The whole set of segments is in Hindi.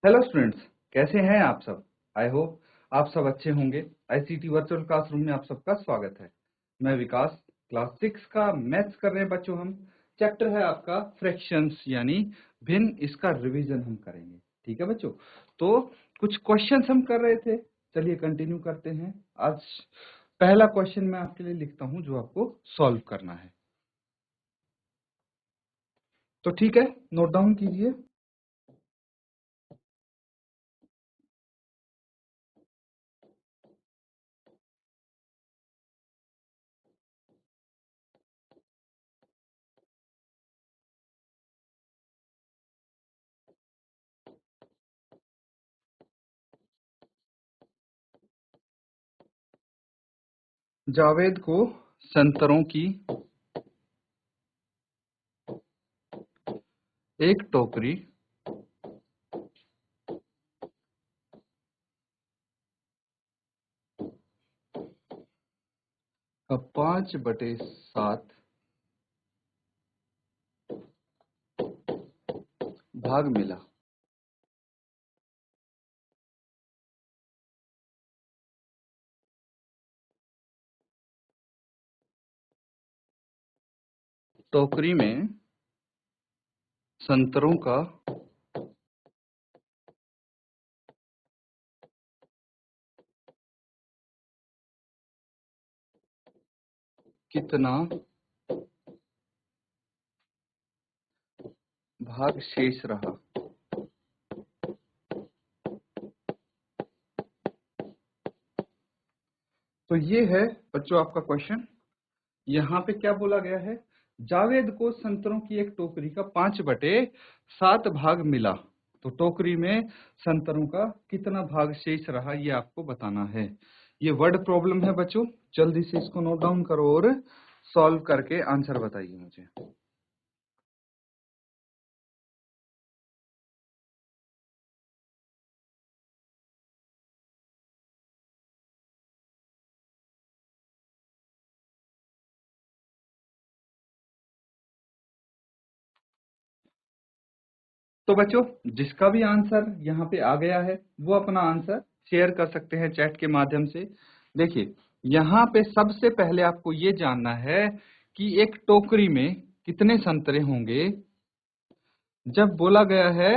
हेलो स्टूडेंट्स, कैसे हैं आप सब। आई होप आप सब अच्छे होंगे। आईसीटी वर्चुअल क्लासरूम में आप सबका स्वागत है। मैं विकास, क्लास 6 का मैथ्स कर रहे हैं बच्चों। हम चैप्टर है आपका फ्रैक्शंस यानी भिन्न, इसका रिवीजन हम करेंगे। ठीक है बच्चों, तो कुछ क्वेश्चंस हम कर रहे थे, चलिए कंटिन्यू करते हैं। आज पहला क्वेश्चन मैं आपके लिए लिखता हूं जो आपको सॉल्व करना है। तो ठीक है, नोट डाउन कीजिए। जावेद को संतरों की एक टोकरी का 5/7 भाग मिला। टोकरी में संतरों का कितना भाग शेष रहा। तो ये है बच्चों आपका क्वेश्चन। यहाँ पे क्या बोला गया है, जावेद को संतरों की एक टोकरी का 5/7 भाग मिला। तो टोकरी में संतरों का कितना भाग शेष रहा ये आपको बताना है। ये वर्ड प्रॉब्लम है बच्चों, जल्दी से इसको नोट डाउन करो और सॉल्व करके आंसर बताइए मुझे। तो बच्चों जिसका भी आंसर यहाँ पे आ गया है वो अपना आंसर शेयर कर सकते हैं चैट के माध्यम से। देखिए यहाँ पे सबसे पहले आपको ये जानना है कि एक टोकरी में कितने संतरे होंगे। जब बोला गया है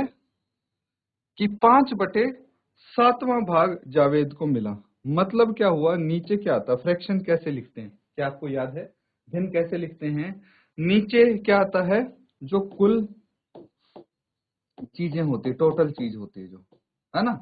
कि 5/7वां भाग जावेद को मिला, मतलब क्या हुआ, नीचे क्या आता, फ्रैक्शन कैसे लिखते हैं, क्या आपको याद है, भिन्न कैसे लिखते हैं। नीचे क्या आता है, जो कुल चीजें होती है, टोटल चीज होती है जो, है ना,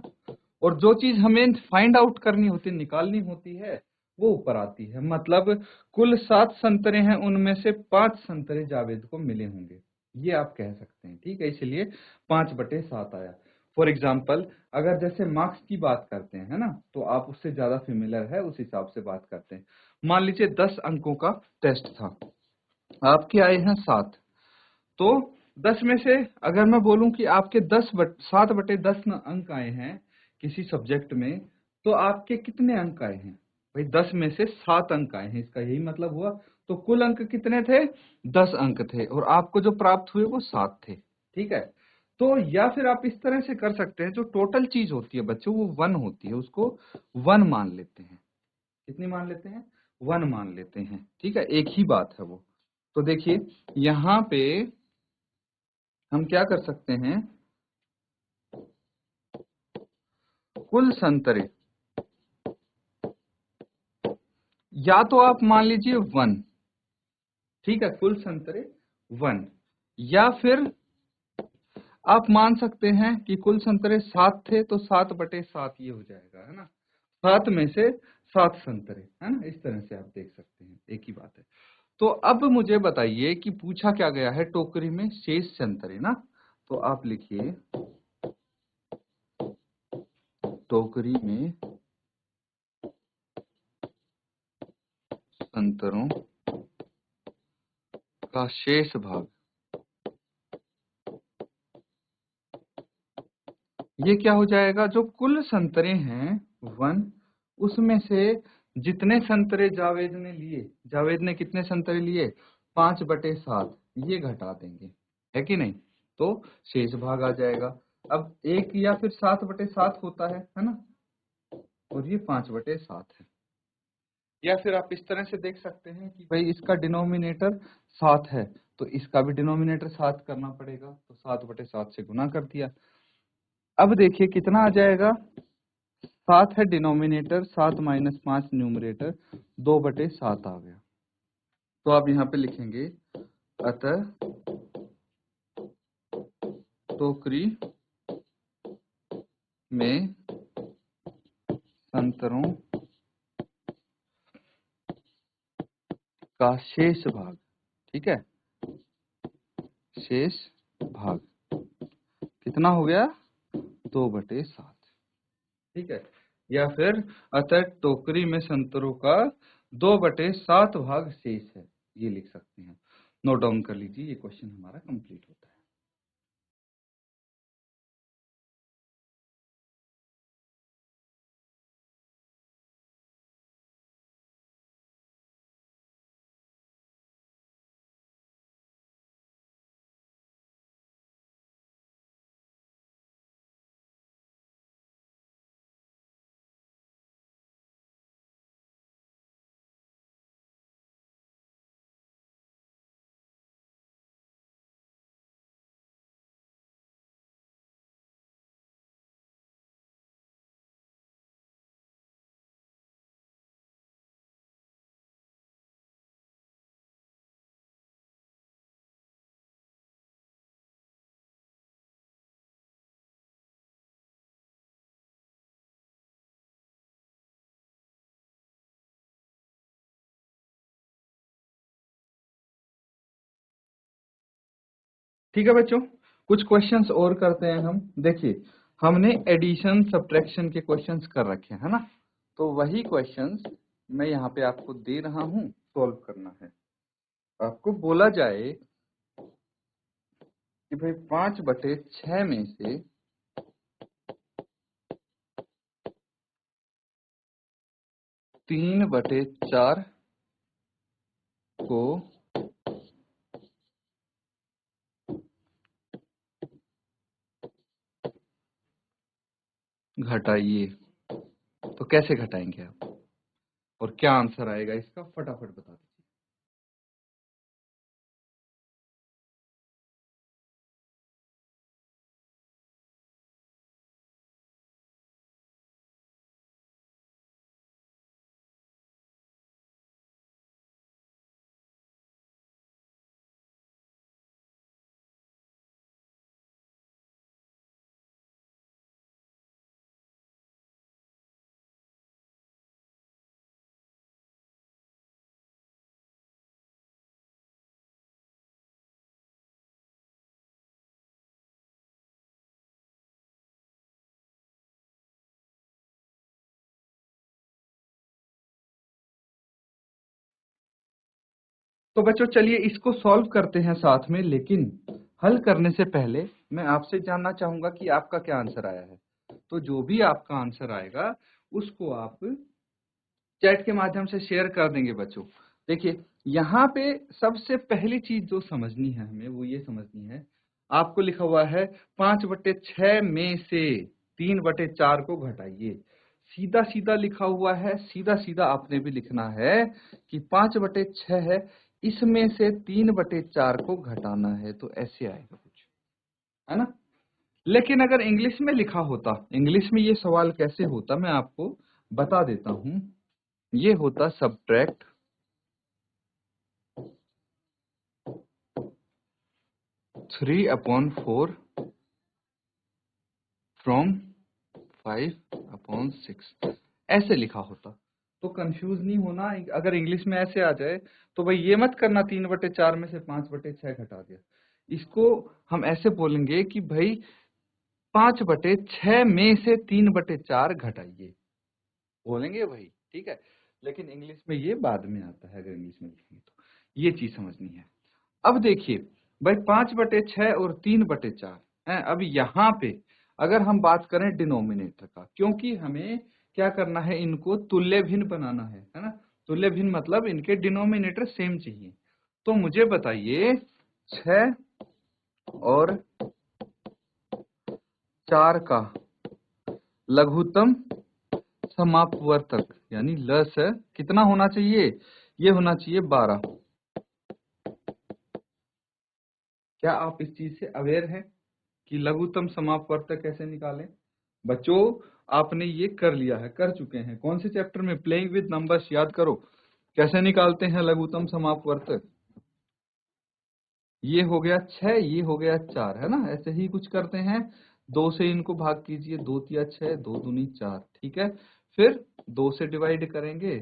और जो चीज हमें फाइंड आउट करनी होती है, निकालनी होती है, वो ऊपर आती है। मतलब कुल 7 संतरे हैं, उनमें से 5 संतरे जावेद को मिले होंगे, ये आप कह सकते हैं। ठीक है, इसलिए 5/7 आया। फॉर एग्जाम्पल अगर जैसे मार्क्स की बात करते हैं, है ना, तो आप उससे ज्यादा फेमिलियर है, उस हिसाब से बात करते हैं। मान लीजिए 10 अंकों का टेस्ट था, आपके आए हैं 7। तो 10 में से अगर मैं बोलूं कि आपके 7/10 अंक आए हैं किसी सब्जेक्ट में, तो आपके कितने अंक आए हैं भाई, 10 में से 7 अंक आए हैं, इसका यही मतलब हुआ। तो कुल अंक कितने थे, 10 अंक थे, और आपको जो प्राप्त हुए वो 7 थे। ठीक है, तो या फिर आप इस तरह से कर सकते हैं, जो टोटल चीज होती है बच्चों वो 1 होती है, उसको 1 मान लेते हैं। कितनी मान लेते हैं, 1 मान लेते हैं। ठीक है, एक ही बात है वो। तो देखिए यहाँ पे हम क्या कर सकते हैं, कुल संतरे, या तो आप मान लीजिए 1, ठीक है, कुल संतरे 1, या फिर आप मान सकते हैं कि कुल संतरे 7 थे, तो 7/7 ये हो जाएगा, है ना, 7 में से 7 संतरे, है ना, इस तरह से आप देख सकते हैं, एक ही बात है। तो अब मुझे बताइए कि पूछा क्या गया है, टोकरी में शेष संतरे ना, तो आप लिखिए टोकरी में संतरों का शेष भाग। ये क्या हो जाएगा, जो कुल संतरे हैं 1, उसमें से जितने संतरे जावेद ने लिए, जावेद ने कितने संतरे लिए, 5/7, ये घटा देंगे, है कि नहीं, तो शेष भाग आ जाएगा। अब 1 या फिर 7/7 होता है ना, और ये 5/7 है। या फिर आप इस तरह से देख सकते हैं कि भाई इसका डिनोमिनेटर 7 है, तो इसका भी डिनोमिनेटर 7 करना पड़ेगा, तो 7/7 से गुना कर दिया। अब देखिए कितना आ जाएगा, 7 है डिनोमिनेटर, 7 - 5 न्यूमरेटर, 2/7 आ गया। तो आप यहाँ पे लिखेंगे, अतः टोकरी में संतरों का शेष भाग, ठीक है, शेष भाग कितना हो गया, 2/7, ठीक है। या फिर अतः टोकरी में संतरों का 2/7 भाग शेष है, ये लिख सकते हैं। नोट डाउन कर लीजिए, ये क्वेश्चन हमारा कंप्लीट होता है। ठीक है बच्चों, कुछ क्वेश्चंस और करते हैं हम। देखिए, हमने एडिशन सब्ट्रैक्शन के क्वेश्चंस कर रखे हैं ना, तो वही क्वेश्चंस मैं यहाँ पे आपको दे रहा हूँ, सॉल्व करना है। आपको बोला जाए कि भाई 5/6 में से 3/4 को घटाइए, तो कैसे घटाएंगे आप, और क्या आंसर आएगा इसका, फटाफट बता दीजिए। तो बच्चों चलिए इसको सॉल्व करते हैं साथ में, लेकिन हल करने से पहले मैं आपसे जानना चाहूंगा कि आपका क्या आंसर आया है। तो जो भी आपका आंसर आएगा उसको आप चैट के माध्यम से शेयर कर देंगे बच्चों। देखिए, यहाँ पे सबसे पहली चीज जो समझनी है हमें, वो ये समझनी है, आपको लिखा हुआ है 5/6 में से 3/4 को घटाइए। सीधा सीधा लिखा हुआ है, सीधा सीधा आपने भी लिखना है कि 5/6 है, इसमें से 3/4 को घटाना है, तो ऐसे आएगा कुछ, है ना। लेकिन अगर इंग्लिश में लिखा होता, इंग्लिश में ये सवाल कैसे होता मैं आपको बता देता हूं। ये होता सब्ट्रैक्ट 3/4 फ्रॉम 5/6, ऐसे लिखा होता। तो कंफ्यूज नहीं होना, अगर इंग्लिश में ऐसे आ जाए तो भाई ये मत करना 3/4 में से 5/6 घटा दिया। इसको हम ऐसे बोलेंगे कि भाई 5/6 में से 3/4 घटाइए, बोलेंगे भाई, ठीक है। लेकिन इंग्लिश में ये बाद में आता है, अगर इंग्लिश में लिखेंगे तो ये चीज समझनी है। अब देखिए भाई 5/6 और 3/4 है। अब यहाँ पे अगर हम बात करें डिनोमिनेटर का, क्योंकि हमें क्या करना है, इनको तुल्य भिन्न बनाना है ना। तुल्य भिन्न मतलब इनके डिनोमिनेटर सेम चाहिए। तो मुझे बताइए 6 और 4 का लघुत्तम समापवर्तक यानी लस कितना होना चाहिए? ये होना चाहिए 12। क्या आप इस चीज से अवेयर हैं कि लघुत्तम समापवर्तक कैसे निकालें? बच्चों, आपने ये कर लिया है, कर चुके हैं। कौन से चैप्टर में? Playing with numbers. याद करो कैसे निकालते हैं लघुत्तम समापवर्तक। ये हो गया 6, ये हो गया 4, है ना? ऐसे ही कुछ करते हैं। 2 से इनको भाग कीजिए, 2 तिया 6, 2 दूनी 4, ठीक है। फिर 2 से डिवाइड करेंगे,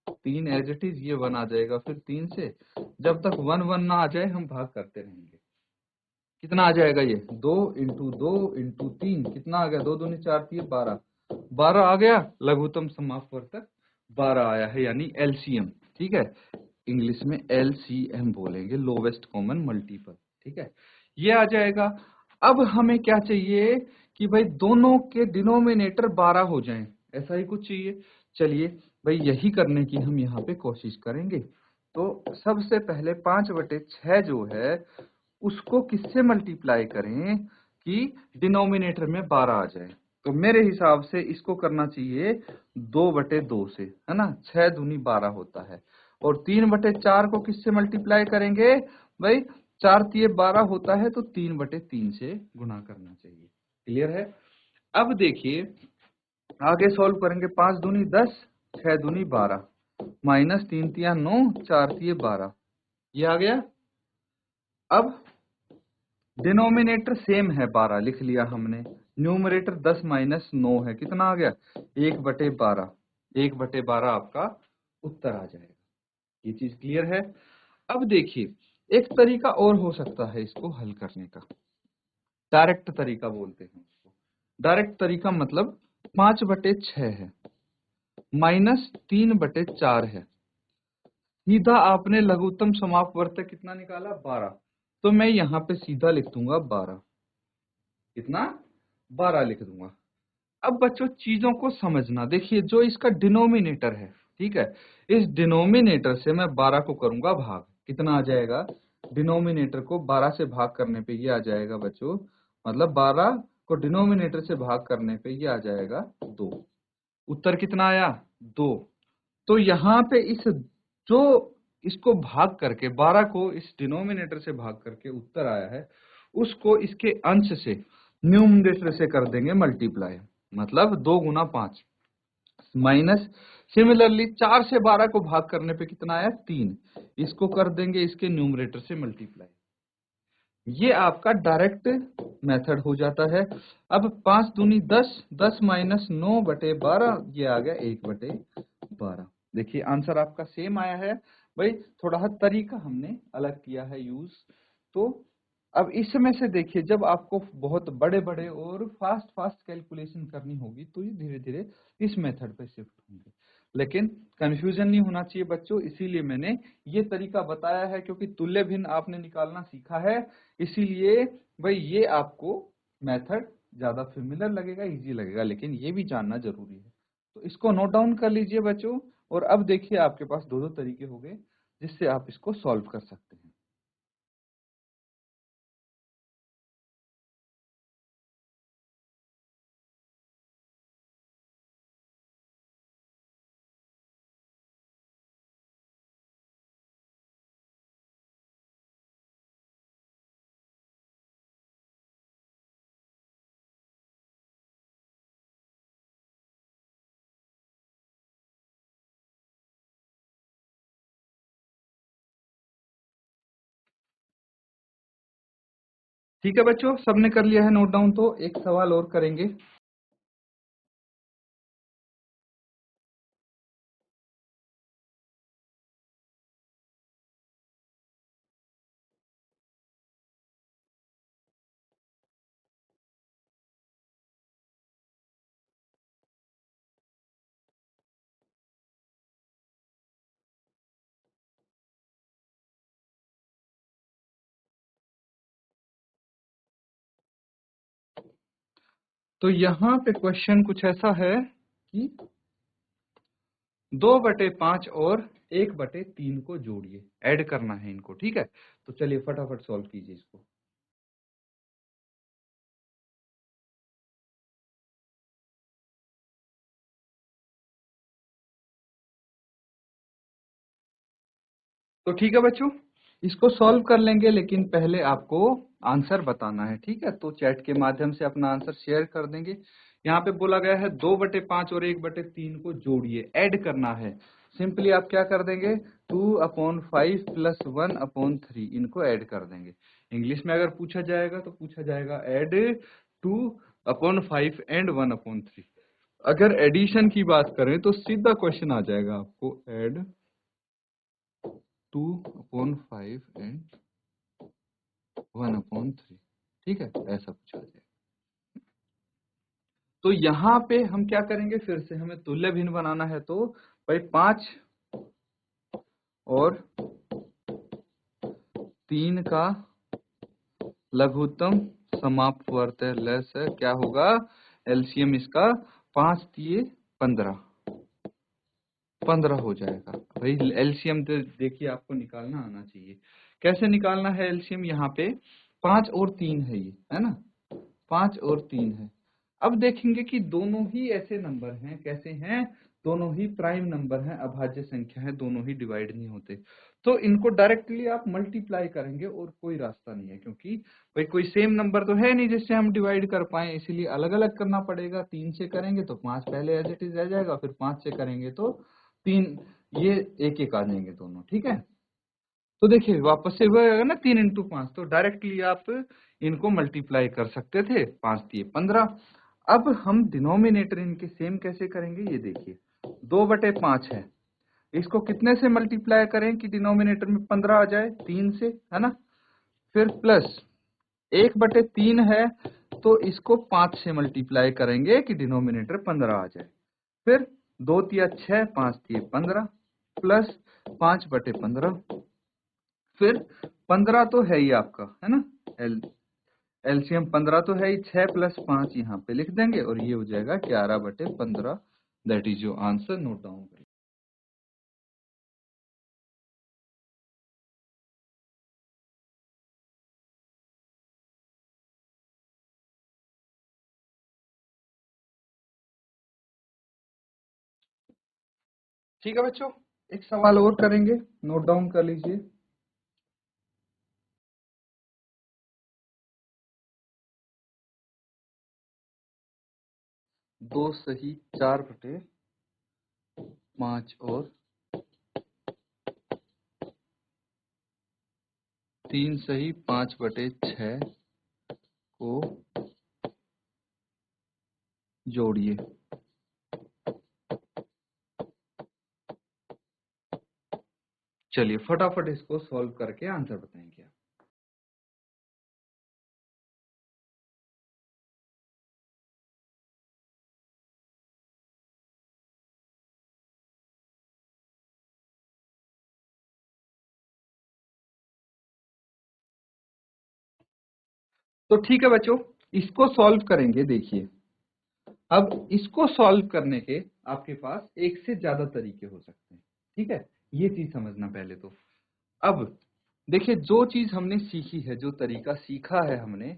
3 एज इट इज, ये 1 आ जाएगा। फिर 3 से, जब तक 1 1 ना आ जाए हम भाग करते रहेंगे। कितना आ जाएगा ये? 2 इंटू 2 इंटू 3, कितना आ गया? 2 दूनी 4 3 12, 12 आ गया। लघुत्तम समापवर्तक 12 आया है, यानी एलसीएम। ठीक है, इंग्लिश में एलसीएम बोलेंगे, लोवेस्ट कॉमन मल्टीपल। ठीक है, ये आ जाएगा। अब हमें क्या चाहिए कि भाई दोनों के डिनोमिनेटर 12 हो जाएं, ऐसा ही कुछ चाहिए। चलिए भाई यही करने की हम यहाँ पे कोशिश करेंगे। तो सबसे पहले 5/6 जो है उसको किससे मल्टीप्लाई करें कि डिनोमिनेटर में 12 आ जाए? तो मेरे हिसाब से इसको करना चाहिए 2/2 से, है ना? 6 दूनी 12 होता है। और 3/4 को किससे मल्टीप्लाई करेंगे? भाई 4 तिये 12 होता है, तो 3/3 से गुणा करना चाहिए। क्लियर है? अब देखिए आगे सॉल्व करेंगे। 5 दूनी 10, 6 दूनी 12, माइनस 3 तिया 9, 4 तिये 12, ये आ गया। अब डिनोमिनेटर सेम है, 12 लिख लिया हमने। न्यूमरेटर 10 माइनस 9 है, कितना आ गया? 1/12। 1/12 आपका उत्तर आ जाएगा। ये चीज क्लियर है? अब देखिए एक तरीका और हो सकता है इसको हल करने का, डायरेक्ट तरीका बोलते हैं उसको। डायरेक्ट तरीका मतलब 5/6 है माइनस 3/4 है। सीधा आपने लघुत्तम समापवर्तक कितना निकाला? 12। तो मैं यहाँ पे सीधा लिख दूंगा 12। कितना? 12 लिख दूंगा। अब बच्चों चीजों को समझना, देखिए जो इसका डिनोमिनेटर है, ठीक है, इस डिनोमिनेटर से मैं 12 को करूंगा भाग, कितना आ जाएगा? डिनोमिनेटर को 12 से भाग करने पे ये आ जाएगा बच्चों, मतलब 12 को डिनोमिनेटर से भाग करने पे ये आ जाएगा 2। उत्तर कितना आया? 2। तो यहाँ पे इस जो इसको भाग करके 12 को इस डिनोमिनेटर से भाग करके उत्तर आया है, उसको इसके अंश से न्यूमरेटर से कर देंगे मल्टीप्लाई, मतलब 2 गुना 5 माइनस। सिमिलरली 4 से 12 को भाग करने पे कितना आया? 3, इसको कर देंगे इसके न्यूमरेटर से मल्टीप्लाई। ये आपका डायरेक्ट मेथड हो जाता है। अब 5 दूनी 10, 10 माइनस 9/12, ये आ गया 1/12। देखिए आंसर आपका सेम आया है। भाई थोड़ा तरीका हमने अलग किया है यूज। तो अब इसमें से देखिए जब आपको बहुत बड़े बड़े और फास्ट फास्ट कैलकुलेशन करनी होगी तो ये धीरे धीरे इस मेथड पे शिफ्ट होंगे, लेकिन कंफ्यूजन नहीं होना चाहिए बच्चों, इसीलिए मैंने ये तरीका बताया है, क्योंकि तुल्य भिन्न आपने निकालना सीखा है, इसीलिए भाई ये आपको मेथड ज्यादा फेमिलियर लगेगा, इजी लगेगा, लेकिन ये भी जानना जरूरी है। तो इसको नोट डाउन कर लीजिए बच्चों। और अब देखिए आपके पास दो दो तरीके हो गए जिससे आप इसको सॉल्व कर सकते हैं। ठीक है बच्चों, सबने कर लिया है नोट डाउन, तो एक सवाल और करेंगे। तो यहाँ पे क्वेश्चन कुछ ऐसा है कि 2/5 और 1/3 को जोड़िए, ऐड करना है इनको, ठीक है। तो चलिए फटाफट सॉल्व कीजिए इसको। तो ठीक है बच्चों, इसको सॉल्व कर लेंगे, लेकिन पहले आपको आंसर बताना है, ठीक है। तो चैट के माध्यम से अपना आंसर शेयर कर देंगे। यहाँ पे बोला गया है 2/5 और 1/3 को जोड़िए, ऐड करना है। सिंपली आप क्या कर देंगे, 2/5 प्लस 1/3 इनको ऐड कर देंगे। इंग्लिश में अगर पूछा जाएगा तो पूछा जाएगा ऐड 2/5 एंड 1/3। अगर एडिशन की बात करें तो सीधा क्वेश्चन आ जाएगा आपको, ऐड 2/5 एंड 1/3, ठीक है, ऐसा पूछा जाएगा। तो यहाँ पे हम क्या करेंगे, फिर से हमें तुल्य भिन्न बनाना है, तो भाई 5 और 3 का लघुत्तम समाप्त वर्त है, लेस है, क्या होगा एलसीएम इसका, 5 दिए 15 हो जाएगा। भाई एलसीएम देखिए आपको निकालना आना चाहिए। कैसे निकालना है एलसीएम, यहाँ पे 5 और 3 है, ये है ना, 5 और 3 है। अब देखेंगे कि दोनों ही ऐसे नंबर हैं, कैसे हैं, दोनों ही प्राइम नंबर हैं, अभाज्य संख्या है, दोनों ही डिवाइड नहीं होते। तो इनको डायरेक्टली आप मल्टीप्लाई करेंगे और कोई रास्ता नहीं है, क्योंकि भाई कोई सेम नंबर तो है नहीं जिससे हम डिवाइड कर पाए, इसीलिए अलग अलग करना पड़ेगा। 3 से करेंगे तो 5 पहले एज इट इज रह जाएगा, फिर 5 से करेंगे तो 3, ये एक एक आ जाएंगे दोनों, ठीक है। तो देखिए वापस से हुआ ना 3 × 5, तो डायरेक्टली आप इनको मल्टीप्लाई कर सकते थे, 5 दिए 15। अब हम डिनोमिनेटर इनके सेम कैसे करेंगे, ये देखिए 2/5 है, इसको कितने से मल्टीप्लाई करें कि डिनोमिनेटर में 15 आ जाए, 3 से, है ना। फिर प्लस 1/3 है, तो इसको 5 से मल्टीप्लाई करेंगे कि डिनोमिनेटर 15 आ जाए। फिर 2 तिया 6, 5 तिये 15, प्लस 5/15। फिर 15 तो है ही आपका, है ना, एलसीएम 15 तो है ही, 6 + 5 यहाँ पे लिख देंगे और ये हो जाएगा 11/15। That is your answer, note down करिए। ठीक है बच्चों, एक सवाल और करेंगे, नोट डाउन कर लीजिए। 2 सही 4/5 और 3 सही 5/6 को जोड़िए। चलिए फटाफट इसको सॉल्व करके आंसर बताएंगे आप। तो ठीक है बच्चों, इसको सॉल्व करेंगे। देखिए अब इसको सॉल्व करने के आपके पास एक से ज्यादा तरीके हो सकते हैं, ठीक है, ये चीज समझना पहले तो। अब देखिए जो चीज हमने सीखी है, जो तरीका सीखा है हमने,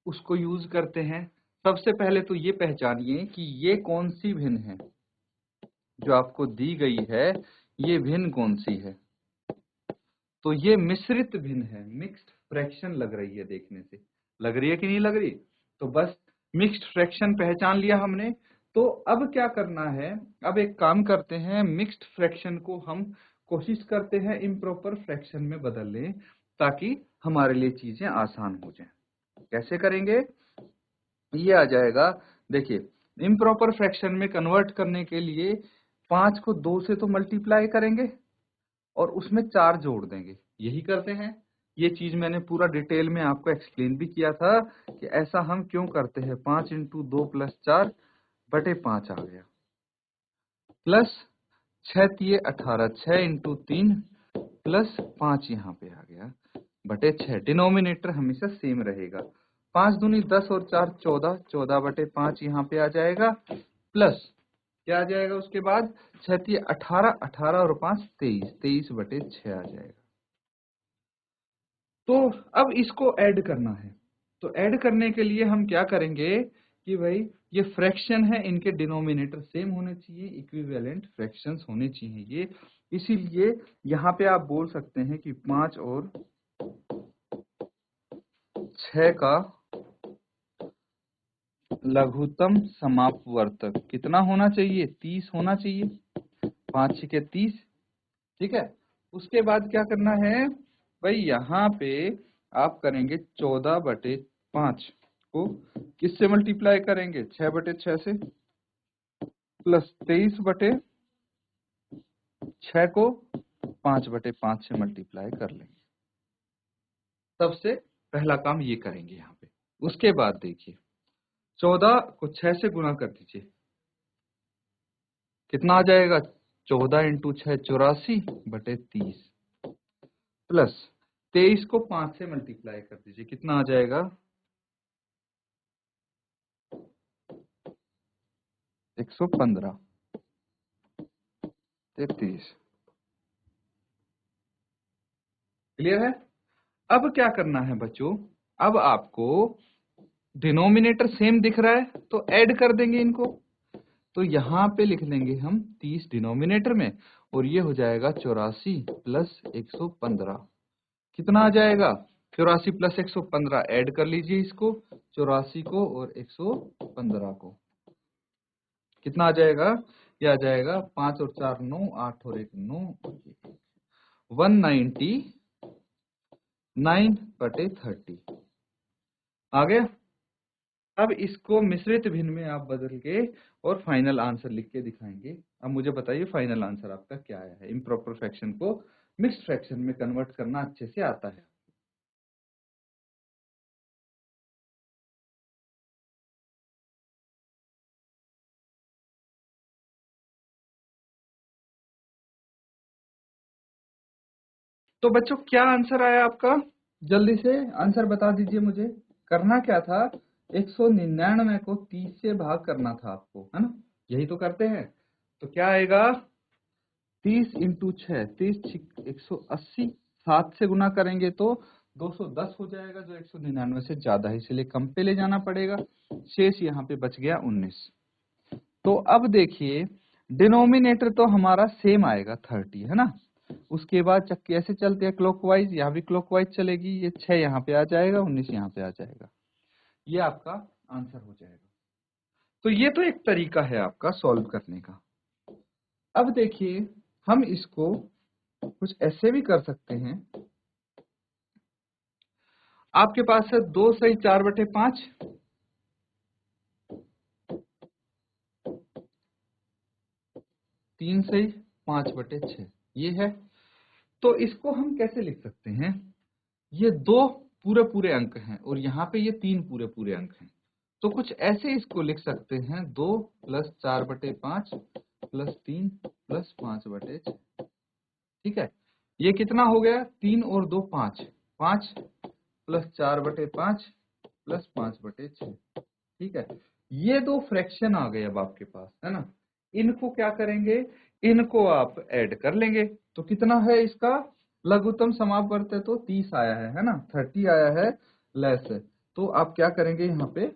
उसको यूज करते हैं। सबसे पहले तो ये पहचानिए कि ये कौन सी भिन्न है जो आपको दी गई है, ये भिन्न कौन सी है। तो ये मिश्रित भिन्न है, मिक्स्ड फ्रैक्शन लग रही है, देखने से लग रही है कि नहीं लग रही। तो बस मिक्स्ड फ्रैक्शन पहचान लिया हमने। तो अब क्या करना है, अब एक काम करते हैं, मिक्स्ड फ्रैक्शन को हम कोशिश करते हैं इम्प्रॉपर फ्रैक्शन में बदल लें, ताकि हमारे लिए चीजें आसान हो जाएं। कैसे करेंगे, ये आ जाएगा। देखिए इम्प्रॉपर फ्रैक्शन में कन्वर्ट करने के लिए 5 को 2 से तो मल्टीप्लाई करेंगे और उसमें 4 जोड़ देंगे, यही करते हैं। ये चीज मैंने पूरा डिटेल में आपको एक्सप्लेन भी किया था कि ऐसा हम क्यों करते हैं। 5 × 2 + 4/5 आ गया, प्लस 6 तिये 18, 6 × 3 प्लस 5 यहाँ पे आ गया /6। डिनोमिनेटर हमेशा सेम रहेगा, 5 दूनी 10 और 4 14, 14/5 यहाँ पे आ जाएगा, प्लस क्या आ जाएगा उसके बाद, 6 तिये 18, 18 और 5 23, 23/6 आ जाएगा। तो अब इसको ऐड करना है। तो ऐड करने के लिए हम क्या करेंगे कि भाई ये फ्रैक्शन है, इनके डिनोमिनेटर सेम होने चाहिए, इक्विवेलेंट फ्रैक्शंस होने चाहिए ये। इसीलिए यहाँ पे आप बोल सकते हैं कि 5 और 6 का लघुत्तम समापवर्तक कितना होना चाहिए? 30 होना चाहिए। 5 6 30, ठीक है। उसके बाद क्या करना है भाई, यहाँ पे आप करेंगे 14/5 को किससे मल्टीप्लाई करेंगे? 6/6 से, प्लस 23/6 को 5/5 से मल्टीप्लाई कर लेंगे। सबसे पहला काम ये करेंगे यहाँ पे। उसके बाद देखिए 14 को 6 से गुणा कर दीजिए, कितना आ जाएगा? 14 × 6 84/30, प्लस 23 को 5 से मल्टीप्लाई कर दीजिए, कितना आ जाएगा? 115, 33। क्लियर है? अब क्या करना है बच्चों, अब आपको डिनोमिनेटर सेम दिख रहा है तो ऐड कर देंगे इनको। तो यहाँ पे लिख लेंगे हम 30 डिनोमिनेटर में, और ये हो जाएगा 84 प्लस 115। कितना आ जाएगा? 84 प्लस 115, ऐड कर लीजिए इसको, 84 को और 115 को, कितना आ जाएगा? ये आ जाएगा 5 और 4 9, 8 और 1 9, 199/30 आ गया। अब इसको मिश्रित भिन्न में आप बदल के और फाइनल आंसर लिख के दिखाएंगे। अब मुझे बताइए फाइनल आंसर आपका क्या आया है? इम्प्रॉपर फ्रैक्शन को मिक्स्ड फ्रैक्शन में कन्वर्ट करना अच्छे से आता है। तो बच्चों क्या आंसर आया आपका? जल्दी से आंसर बता दीजिए मुझे। करना क्या था? 199 को 30 से भाग करना था आपको, है ना? यही तो करते हैं। तो क्या आएगा? 30 × 6, 30 180, 7 से गुना करेंगे तो 210 हो जाएगा, जो 199 से ज्यादा है, इसलिए कम पे ले जाना पड़ेगा। शेष यहाँ पे बच गया 19। तो अब देखिए डिनोमिनेटर तो हमारा सेम आएगा 30, है ना? उसके बाद चक्के ऐसे चलते हैं क्लॉकवाइज, यहाँ भी क्लॉकवाइज चलेगी, ये 6 यहाँ पे आ जाएगा, 19 यहाँ पे आ जाएगा, ये आपका आंसर हो जाएगा। तो ये तो एक तरीका है आपका सॉल्व करने का। अब देखिए हम इसको कुछ ऐसे भी कर सकते हैं। आपके पास है 2 सही 4/5, 3 सही 5/6, ये है। तो इसको हम कैसे लिख सकते हैं? ये 2 पूरे पूरे अंक हैं और यहाँ पे ये 3 पूरे पूरे अंक हैं। तो कुछ ऐसे इसको लिख सकते हैं, 2 + 4/5 + 3 + 5/6। ठीक है, ये कितना हो गया? 3 और 2 5, 5 + 4/5 + 5/6। ठीक है, ये 2 फ्रैक्शन आ गए अब आपके पास, है ना? इनको क्या करेंगे? इनको आप ऐड कर लेंगे। तो कितना है इसका लघुत्तम समापवर्त? है तो 30 आया है ना? 30 आया है लेस है। तो आप क्या करेंगे? यहाँ पे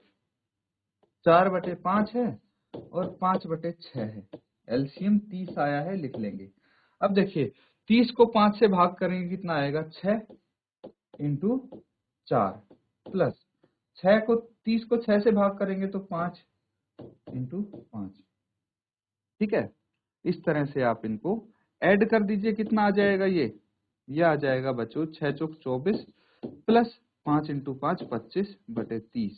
4/5 है और 5/6 है, एलसीएम 30 आया है, लिख लेंगे। अब देखिए 30 को 5 से भाग करेंगे, कितना आएगा? 6 × 4, प्लस 6 को 30 को 6 से भाग करेंगे तो 5 × 5। ठीक है, इस तरह से आप इनको ऐड कर दीजिए, कितना आ जाएगा? ये आ जाएगा बच्चों 6 चौक 24 प्लस 5 × 5 25/30,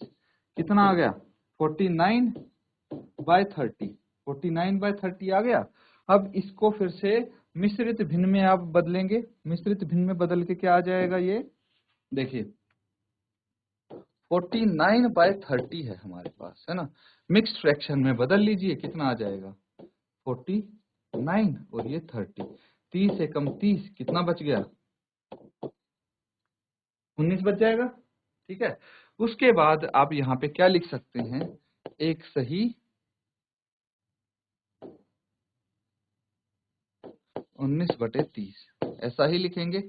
कितना आ गया? 49/30, 49/30 आ गया। अब इसको फिर से मिश्रित भिन्न में आप बदलेंगे। मिश्रित भिन्न में बदल के क्या आ जाएगा? ये देखिए 49/30 है हमारे पास, है ना? मिक्स्ड फ्रैक्शन में बदल लीजिए, कितना आ जाएगा? 49 और ये 30, 30 से कम 30, कितना बच गया? 19 बच जाएगा। ठीक है, उसके बाद आप यहाँ पे क्या लिख सकते हैं? एक सही 19/30, ऐसा ही लिखेंगे।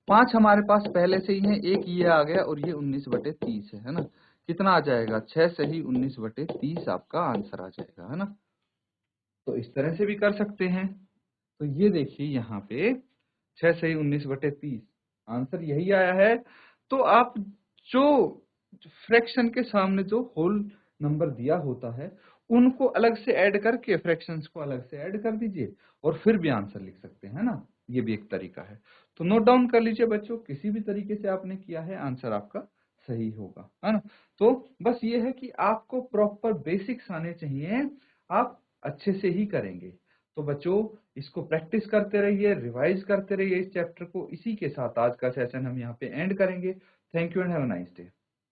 5 हमारे पास पहले से ही है, एक ये आ गया और ये 19/30 है ना? कितना आ जाएगा? 6 सही 19/30 आपका आंसर आ जाएगा, है ना? तो इस तरह से भी कर सकते हैं। तो ये देखिए यहाँ पे 6 सही 19/30 आंसर यही आया है। तो आप जो फ्रैक्शन के सामने जो होल नंबर दिया होता है उनको अलग से ऐड करके फ्रैक्शंस को अलग से ऐड कर दीजिए और फिर भी आंसर लिख सकते हैं ना, ये भी एक तरीका है। तो नोट डाउन कर लीजिए बच्चों, किसी भी तरीके से आपने किया है आंसर आपका सही होगा, है ना। तो बस ये है कि आपको प्रॉपर बेसिक्स आने चाहिए, आप अच्छे से ही करेंगे। तो बच्चों इसको प्रैक्टिस करते रहिए, रिवाइज करते रहिए इस चैप्टर को। इसी के साथ आज का सेशन हम यहाँ पे एंड करेंगे। Thank you and have a nice day.